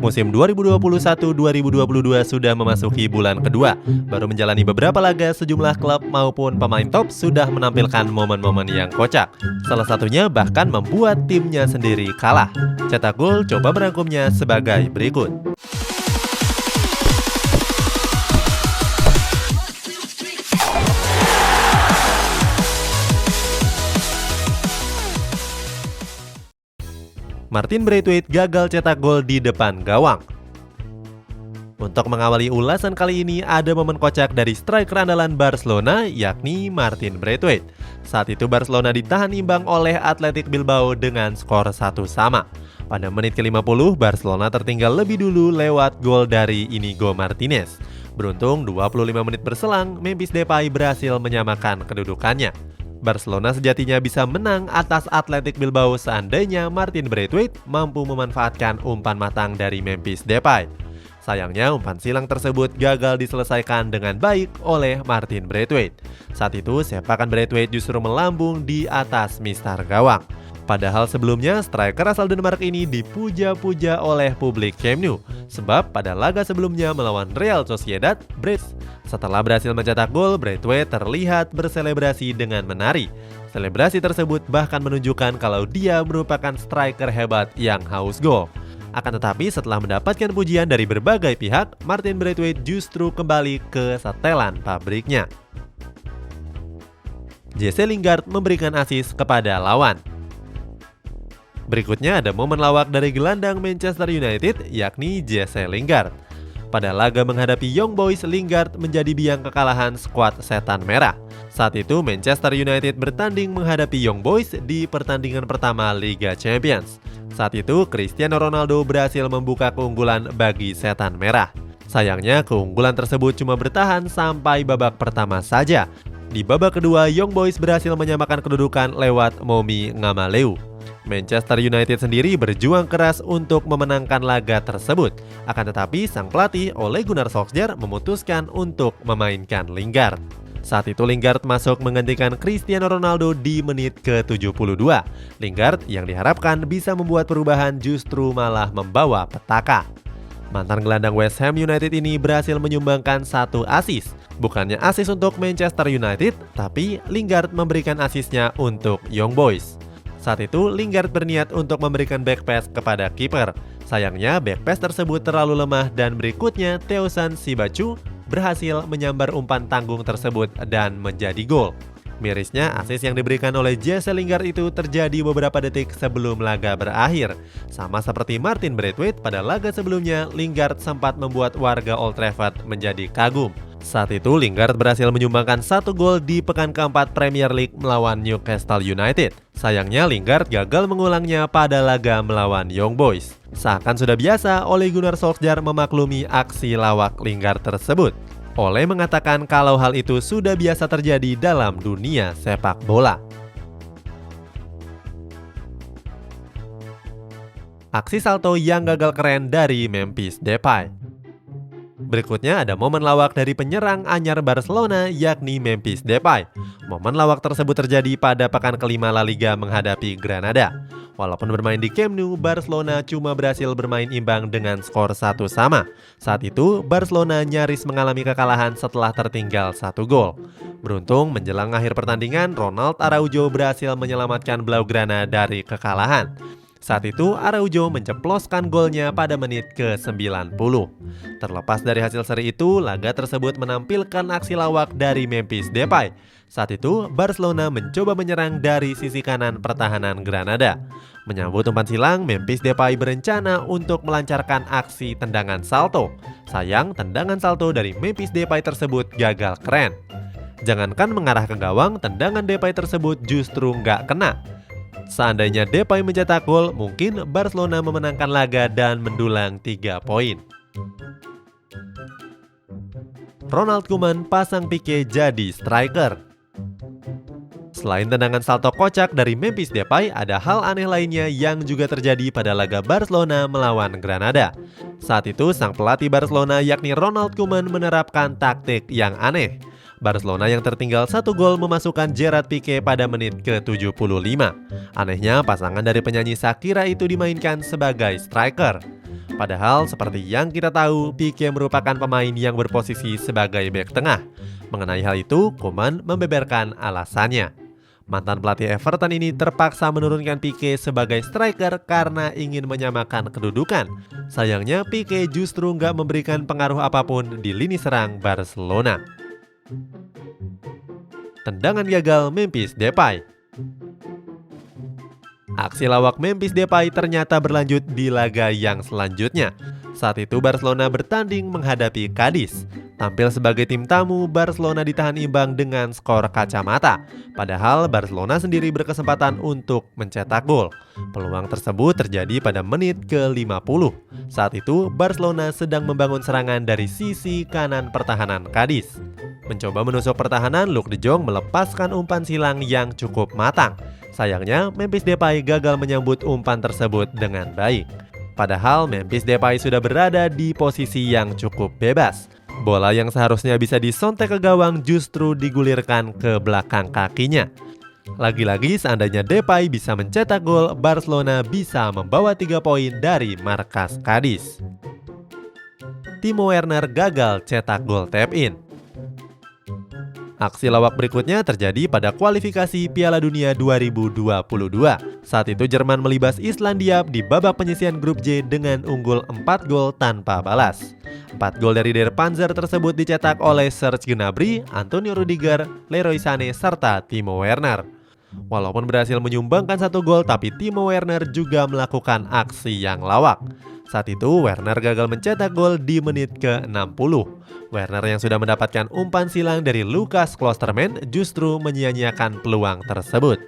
Musim 2021-2022 sudah memasuki bulan kedua. Baru menjalani beberapa laga, sejumlah klub maupun pemain top sudah menampilkan momen-momen yang kocak. Salah satunya bahkan membuat timnya sendiri kalah. Cetak Gol coba merangkumnya sebagai berikut. Martin Braithwaite gagal cetak gol di depan gawang. Untuk mengawali ulasan kali ini, ada momen kocak dari striker andalan Barcelona, yakni Martin Braithwaite. Saat itu Barcelona ditahan imbang oleh Athletic Bilbao dengan skor 1-1. Pada menit ke-50, Barcelona tertinggal lebih dulu lewat gol dari Inigo Martinez. Beruntung 25 menit berselang, Memphis Depay berhasil menyamakan kedudukannya. Barcelona sejatinya bisa menang atas Athletic Bilbao seandainya Martin Braithwaite mampu memanfaatkan umpan matang dari Memphis Depay. Sayangnya umpan silang tersebut gagal diselesaikan dengan baik oleh Martin Braithwaite. Saat itu sepakan Braithwaite justru melambung di atas mistar gawang. Padahal sebelumnya striker asal Denmark ini dipuja-puja oleh publik Camp Nou. Sebab pada laga sebelumnya melawan Real Sociedad, setelah berhasil mencetak gol, Braithwaite terlihat berselebrasi dengan menari. Selebrasi tersebut bahkan menunjukkan kalau dia merupakan striker hebat yang haus gol. Akan tetapi setelah mendapatkan pujian dari berbagai pihak, Martin Braithwaite justru kembali ke setelan pabriknya. Jesse Lingard memberikan assist kepada lawan. Berikutnya ada momen lawak dari gelandang Manchester United, yakni Jesse Lingard. Pada laga menghadapi Young Boys, Lingard menjadi biang kekalahan skuad Setan Merah. Saat itu Manchester United bertanding menghadapi Young Boys di pertandingan pertama Liga Champions. Saat itu Cristiano Ronaldo berhasil membuka keunggulan bagi Setan Merah. Sayangnya keunggulan tersebut cuma bertahan sampai babak pertama saja. Di babak kedua, Young Boys berhasil menyamakan kedudukan lewat Momi Ngamaleu. Manchester United sendiri berjuang keras untuk memenangkan laga tersebut. Akan tetapi sang pelatih Ole Gunnar Solskjaer memutuskan untuk memainkan Lingard. Saat itu Lingard masuk menggantikan Cristiano Ronaldo di menit ke-72. Lingard yang diharapkan bisa membuat perubahan justru malah membawa petaka. Mantan gelandang West Ham United ini berhasil menyumbangkan 1 assist. Bukannya assist untuk Manchester United, tapi Lingard memberikan assistnya untuk Young Boys. Saat itu Lingard berniat untuk memberikan back pass kepada kiper. Sayangnya back pass tersebut terlalu lemah dan berikutnya Teosan Sibachu berhasil menyambar umpan tanggung tersebut dan menjadi gol. Mirisnya assist yang diberikan oleh Jesse Lingard itu terjadi beberapa detik sebelum laga berakhir. Sama seperti Martin Braithwaite pada laga sebelumnya, Lingard sempat membuat warga Old Trafford menjadi kagum. Saat itu Lingard berhasil menyumbangkan 1 gol di pekan keempat Premier League melawan Newcastle United. Sayangnya Lingard gagal mengulangnya pada laga melawan Young Boys. Seakan sudah biasa, Ole Gunnar Solskjaer memaklumi aksi lawak Lingard tersebut. Ole mengatakan kalau hal itu sudah biasa terjadi dalam dunia sepak bola. Aksi salto yang gagal keren dari Memphis Depay. Berikutnya ada momen lawak dari penyerang anyar Barcelona, yakni Memphis Depay. Momen lawak tersebut terjadi pada pekan kelima La Liga menghadapi Granada. Walaupun bermain di Camp Nou, Barcelona cuma berhasil bermain imbang dengan skor 1-1. Saat itu, Barcelona nyaris mengalami kekalahan setelah tertinggal 1 gol. Beruntung, menjelang akhir pertandingan, Ronald Araujo berhasil menyelamatkan Blaugrana dari kekalahan. Saat itu, Araujo menceploskan golnya pada menit ke-90. Terlepas dari hasil seri itu, laga tersebut menampilkan aksi lawak dari Memphis Depay. Saat itu, Barcelona mencoba menyerang dari sisi kanan pertahanan Granada. Menyambut umpan silang, Memphis Depay berencana untuk melancarkan aksi tendangan salto. Sayang, tendangan salto dari Memphis Depay tersebut gagal keren. Jangankan mengarah ke gawang, tendangan Depay tersebut justru nggak kena. Seandainya Depay mencetak gol, mungkin Barcelona memenangkan laga dan mendulang 3 poin. Ronald Koeman pasang Pique jadi striker. Selain tendangan salto kocak dari Memphis Depay, ada hal aneh lainnya yang juga terjadi pada laga Barcelona melawan Granada. Saat itu, sang pelatih Barcelona yakni Ronald Koeman menerapkan taktik yang aneh. Barcelona yang tertinggal 1 gol memasukkan Gerard Pique pada menit ke-75. Anehnya, pasangan dari penyanyi Shakira itu dimainkan sebagai striker. Padahal seperti yang kita tahu, Pique merupakan pemain yang berposisi sebagai bek tengah. Mengenai hal itu, Koeman membeberkan alasannya. Mantan pelatih Everton ini terpaksa menurunkan Pique sebagai striker karena ingin menyamakan kedudukan. Sayangnya Pique justru nggak memberikan pengaruh apapun di lini serang Barcelona. Tendangan gagal Memphis Depay. Aksi lawak Memphis Depay ternyata berlanjut di laga yang selanjutnya. Saat itu Barcelona bertanding menghadapi Cadiz. Tampil sebagai tim tamu, Barcelona ditahan imbang dengan skor kacamata. Padahal Barcelona sendiri berkesempatan untuk mencetak gol. Peluang tersebut terjadi pada menit ke-50. Saat itu Barcelona sedang membangun serangan dari sisi kanan pertahanan Cadiz. Mencoba menusuk pertahanan, Luuk de Jong melepaskan umpan silang yang cukup matang. Sayangnya, Memphis Depay gagal menyambut umpan tersebut dengan baik. Padahal Memphis Depay sudah berada di posisi yang cukup bebas. Bola yang seharusnya bisa disontek ke gawang justru digulirkan ke belakang kakinya. Lagi-lagi seandainya Depay bisa mencetak gol, Barcelona bisa membawa 3 poin dari markas Cadiz. Timo Werner gagal cetak gol tap-in. Aksi lawak berikutnya terjadi pada kualifikasi Piala Dunia 2022. Saat itu Jerman melibas Islandia di babak penyisihan grup J dengan unggul 4 gol tanpa balas. 4 gol dari Der Panzer tersebut dicetak oleh Serge Gnabry, Antonio Rudiger, Leroy Sané, serta Timo Werner. Walaupun berhasil menyumbangkan 1 gol, tapi Timo Werner juga melakukan aksi yang lawak. Saat itu Werner gagal mencetak gol di menit ke-60. Werner yang sudah mendapatkan umpan silang dari Lucas Klosterman justru menyia-nyiakan peluang tersebut.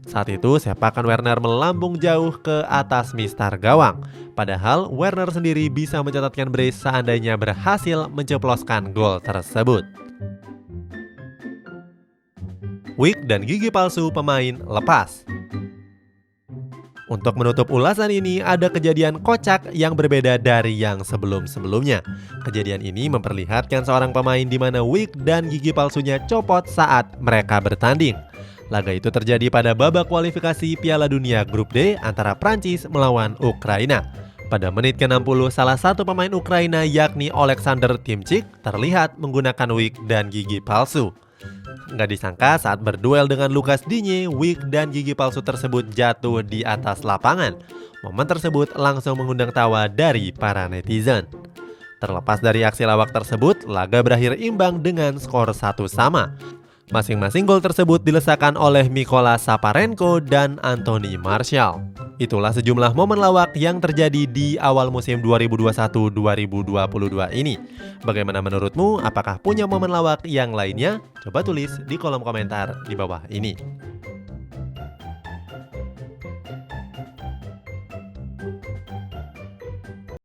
Saat itu sepakan Werner melambung jauh ke atas mistar gawang. Padahal Werner sendiri bisa mencatatkan brace seandainya berhasil menceploskan gol tersebut. Wig dan gigi palsu pemain lepas. Untuk menutup ulasan ini, ada kejadian kocak yang berbeda dari yang sebelum-sebelumnya. Kejadian ini memperlihatkan seorang pemain di mana wig dan gigi palsunya copot saat mereka bertanding. Laga itu terjadi pada babak kualifikasi Piala Dunia Grup D antara Prancis melawan Ukraina. Pada menit ke-60, salah satu pemain Ukraina yakni Oleksandr Timchik terlihat menggunakan wig dan gigi palsu. Nggak disangka saat berduel dengan Lucas Digne, wig dan gigi palsu tersebut jatuh di atas lapangan. Momen tersebut langsung mengundang tawa dari para netizen. Terlepas dari aksi lawak tersebut, laga berakhir imbang dengan skor 1-1. Masing-masing gol tersebut dilesakan oleh Mykola Saparenko dan Anthony Martial. Itulah sejumlah momen lawak yang terjadi di awal musim 2021-2022 ini. Bagaimana menurutmu? Apakah punya momen lawak yang lainnya? Coba tulis di kolom komentar di bawah ini.